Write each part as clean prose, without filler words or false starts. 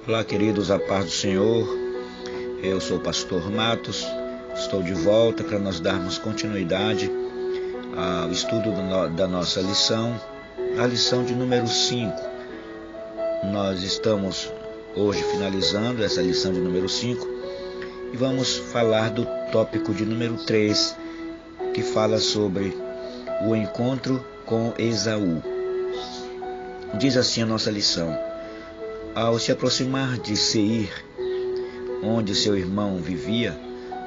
Olá, queridos, a paz do Senhor. Eu sou o pastor Matos. Estou de volta para nós darmos continuidade ao estudo da nossa lição, a lição de número 5. Nós estamos hoje finalizando essa lição de número 5 e vamos falar do tópico de número 3, que fala sobre o encontro com Esaú. Diz assim a nossa lição: ao se aproximar de Seir, onde seu irmão vivia,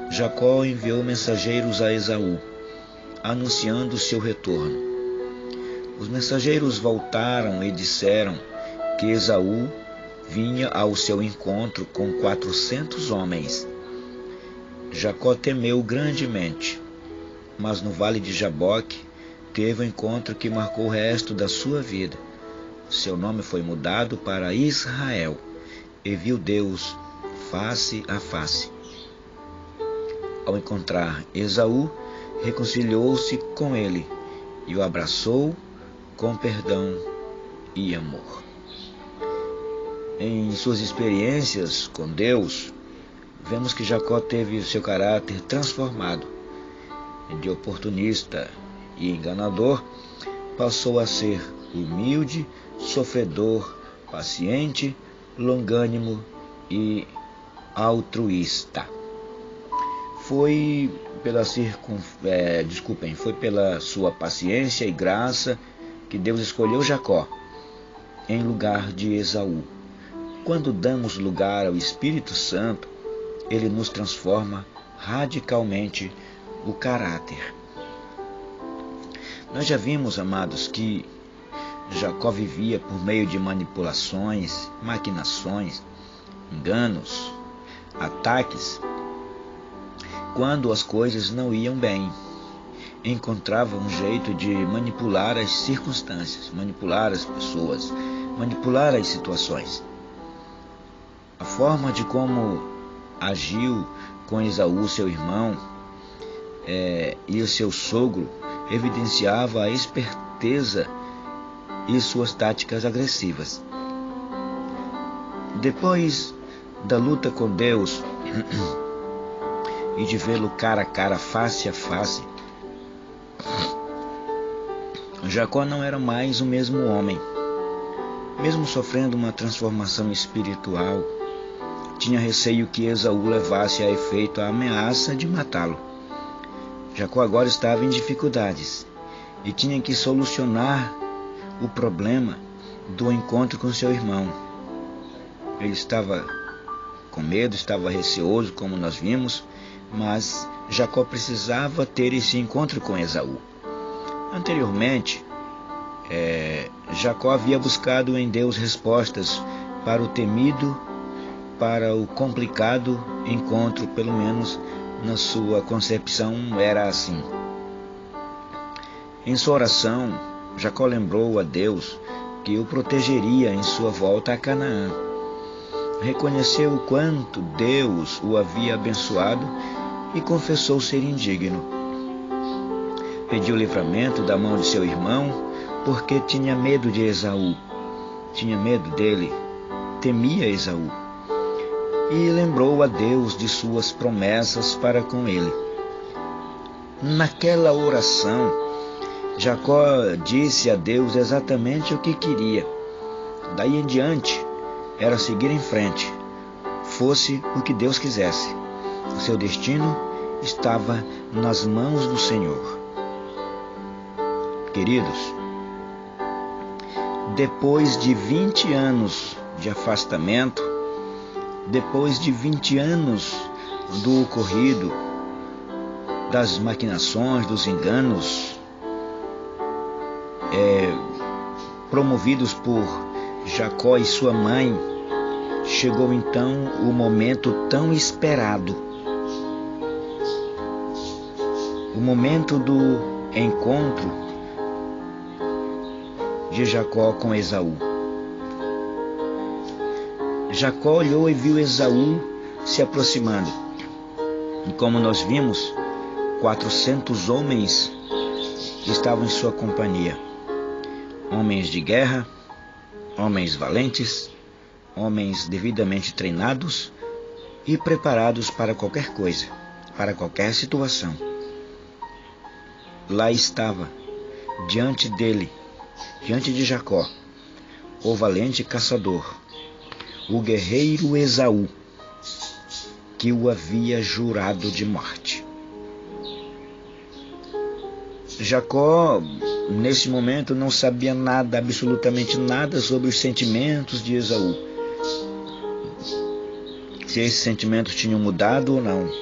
Jacó enviou mensageiros a Esaú, anunciando seu retorno. Os mensageiros voltaram e disseram que Esaú vinha ao seu encontro com 400 homens. Jacó temeu grandemente, mas no vale de Jaboque teve um encontro que marcou o resto da sua vida. Seu nome foi mudado para Israel, e viu Deus face a face. Ao encontrar Esaú, reconciliou-se com ele e o abraçou com perdão e amor. Em suas experiências com Deus, vemos que Jacó teve o seu caráter transformado. De oportunista e enganador, passou a ser humilde, sofredor, paciente, longânimo e altruísta. Foi pela sua paciência e graça que Deus escolheu Jacó em lugar de Esaú. Quando damos lugar ao Espírito Santo, ele nos transforma radicalmente o caráter. Nós já vimos, amados, que Jacó vivia por meio de manipulações, maquinações, enganos, ataques. Quando as coisas não iam bem, encontrava um jeito de manipular as circunstâncias, manipular as pessoas, manipular as situações. A forma de como agiu com Esaú, seu irmão, e o seu sogro, evidenciava a esperteza e suas táticas agressivas. Depois da luta com Deus e de vê-lo cara a cara, face a face, Jacó não era mais o mesmo homem. Mesmo sofrendo uma transformação espiritual, tinha receio que Esaú levasse a efeito a ameaça de matá-lo. Jacó agora estava em dificuldades e tinha que solucionar o problema do encontro com seu irmão. Ele estava com medo, estava receoso, como nós vimos, mas Jacó precisava ter esse encontro com Esaú. Anteriormente, Jacó havia buscado em Deus respostas para o temido, para o complicado encontro, pelo menos na sua concepção era assim. Em sua oração, Jacó lembrou a Deus que o protegeria em sua volta a Canaã. Reconheceu o quanto Deus o havia abençoado e confessou ser indigno. Pediu livramento da mão de seu irmão, porque tinha medo de Esaú. Tinha medo dele, temia Esaú. E lembrou a Deus de suas promessas para com ele. Naquela oração, Jacó disse a Deus exatamente o que queria. Daí em diante, era seguir em frente, fosse o que Deus quisesse. O seu destino estava nas mãos do Senhor. Queridos, depois de 20 anos de afastamento, depois de 20 anos do ocorrido, das maquinações, dos enganos, promovidos por Jacó e sua mãe, chegou então o momento tão esperado, o momento do encontro de Jacó com Esaú. Jacó olhou e viu Esaú se aproximando. E como nós vimos, 400 homens estavam em sua companhia. Homens de guerra, homens valentes, homens devidamente treinados e preparados para qualquer coisa, para qualquer situação. Lá estava, diante dele, diante de Jacó, o valente caçador, o guerreiro Esaú, que o havia jurado de morte. Jacó, nesse momento, não sabia nada, absolutamente nada, sobre os sentimentos de Esaú. Se esses sentimentos tinham mudado ou não,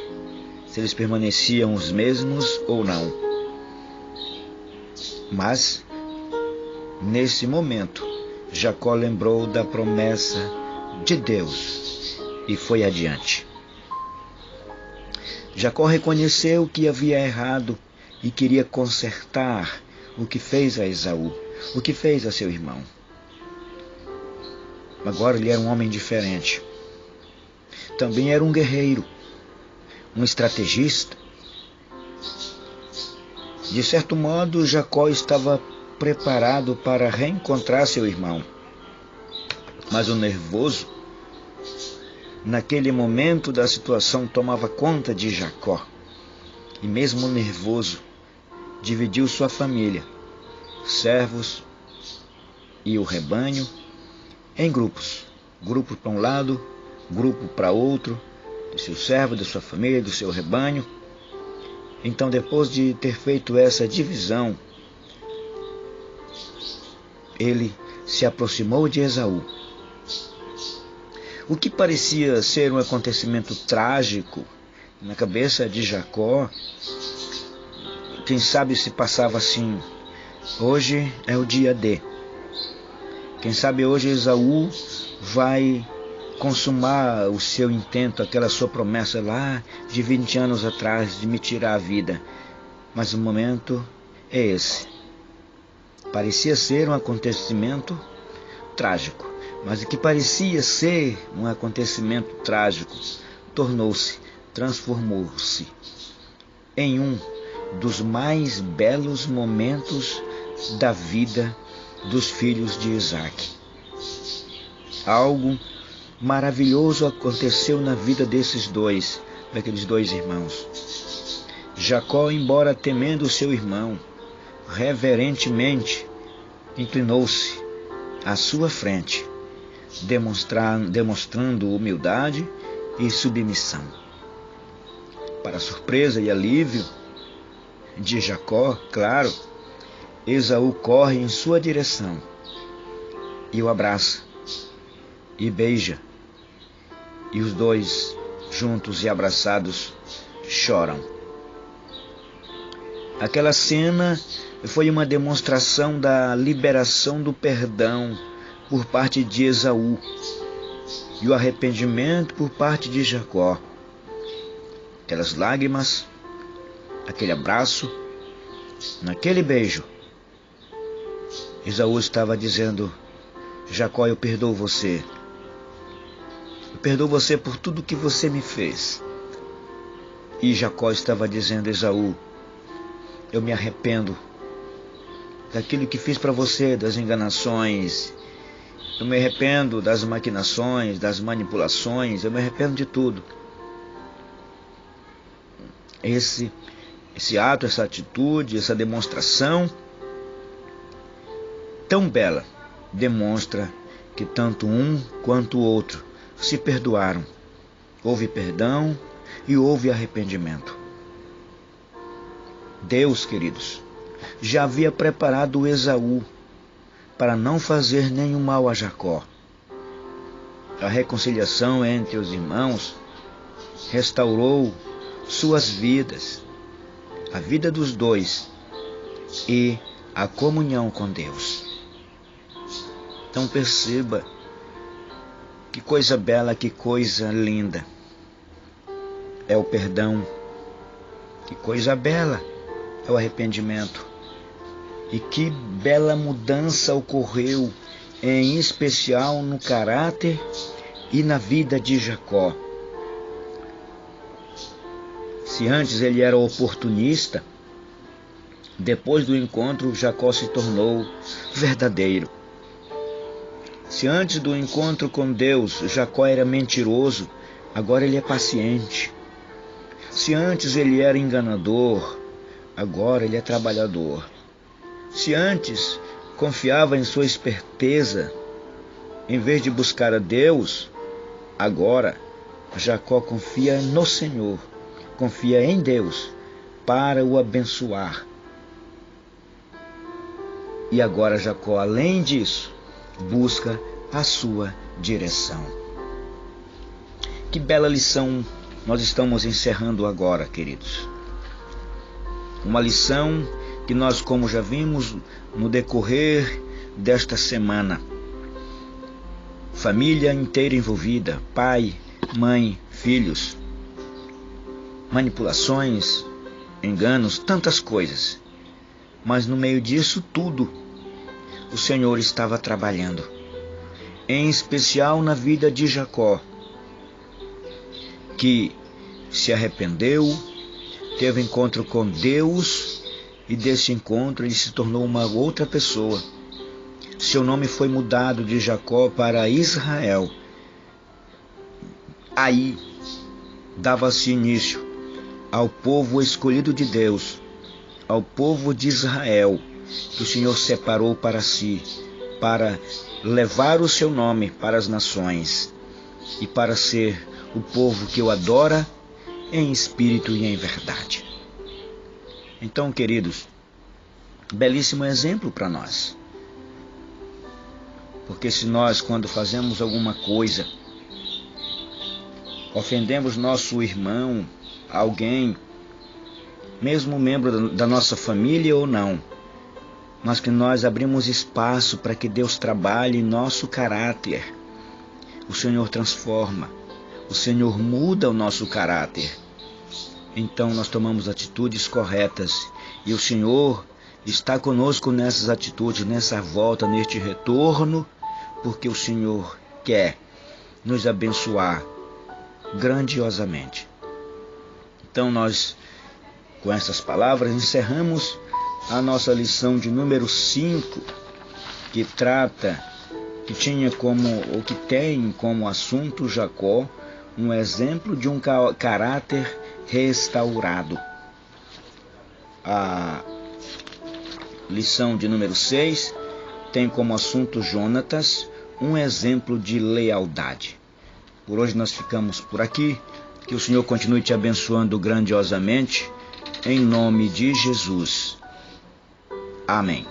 se eles permaneciam os mesmos ou não. Mas, nesse momento, Jacó lembrou da promessa de Deus e foi adiante. Jacó reconheceu que havia errado e queria consertar o que fez a Esaú, o que fez a seu irmão. Agora ele era um homem diferente. Também era um guerreiro, um estrategista. De certo modo, Jacó estava preparado para reencontrar seu irmão. Mas o nervoso, naquele momento da situação, tomava conta de Jacó. E mesmo nervoso, dividiu sua família, servos e o rebanho, em grupos. Grupo para um lado, grupo para outro, do seu servo, da sua família, do seu rebanho. Então, depois de ter feito essa divisão, ele se aproximou de Esaú. O que parecia ser um acontecimento trágico na cabeça de Jacó, quem sabe se passava assim: hoje é o dia D. Quem sabe hoje Esaú vai consumar o seu intento, aquela sua promessa lá de 20 anos atrás de me tirar a vida. Mas o momento é esse. Parecia ser um acontecimento trágico, mas o que parecia ser um acontecimento trágico transformou-se em um dos mais belos momentos da vida dos filhos de Isaac. Algo maravilhoso aconteceu na vida daqueles dois irmãos. Jacó, embora temendo seu irmão, reverentemente inclinou-se à sua frente, demonstrando humildade e submissão. Para surpresa e alívio de Jacó, claro, Esaú corre em sua direção e o abraça e beija. E os dois, juntos e abraçados, choram. Aquela cena foi uma demonstração da liberação do perdão por parte de Esaú e o arrependimento por parte de Jacó. Aquelas lágrimas, aquele abraço, naquele beijo, Esaú estava dizendo: Jacó, eu perdoo você. Eu perdoo você por tudo que você me fez. E Jacó estava dizendo: Esaú, eu me arrependo daquilo que fiz para você, das enganações. Eu me arrependo das maquinações, das manipulações. Eu me arrependo de tudo. Esse ato, essa atitude, essa demonstração tão bela demonstra que tanto um quanto o outro se perdoaram. Houve perdão e houve arrependimento. Deus, queridos, já havia preparado Esaú para não fazer nenhum mal a Jacó. A reconciliação entre os irmãos restaurou suas vidas, a vida dos dois e a comunhão com Deus. Então perceba que coisa bela, que coisa linda é o perdão, que coisa bela é o arrependimento, e que bela mudança ocorreu, em especial no caráter e na vida de Jacó. Se antes ele era oportunista, depois do encontro Jacó se tornou verdadeiro. Se antes do encontro com Deus Jacó era mentiroso, agora ele é paciente. Se antes ele era enganador, agora ele é trabalhador. Se antes confiava em sua esperteza, em vez de buscar a Deus, agora Jacó confia no Senhor, confia em Deus para o abençoar. E agora Jacó, além disso, busca a sua direção. Que bela lição nós estamos encerrando agora, queridos. Uma lição que nós, como já vimos no decorrer desta semana, família inteira envolvida, pai, mãe, filhos, manipulações, enganos, tantas coisas. Mas no meio disso tudo, o Senhor estava trabalhando, em especial na vida de Jacó, que se arrependeu, teve encontro com Deus, e desse encontro ele se tornou uma outra pessoa. Seu nome foi mudado de Jacó para Israel. Aí dava-se início ao povo escolhido de Deus, ao povo de Israel, que o Senhor separou para si, para levar o seu nome para as nações e para ser o povo que o adora em espírito e em verdade. Então, queridos, belíssimo exemplo para nós. Porque se nós, quando fazemos alguma coisa, ofendemos nosso irmão, alguém, mesmo membro da nossa família ou não, mas que nós abrimos espaço para que Deus trabalhe em nosso caráter, o Senhor transforma, o Senhor muda o nosso caráter. Então nós tomamos atitudes corretas e o Senhor está conosco nessas atitudes, nessa volta, neste retorno, porque o Senhor quer nos abençoar grandiosamente. Então nós, com essas palavras, encerramos a nossa lição de número 5, que tem como assunto Jacó, um exemplo de um caráter restaurado. A lição de número 6 tem como assunto Jonatas, um exemplo de lealdade. Por hoje nós ficamos por aqui. Que o Senhor continue te abençoando grandiosamente, em nome de Jesus. Amém.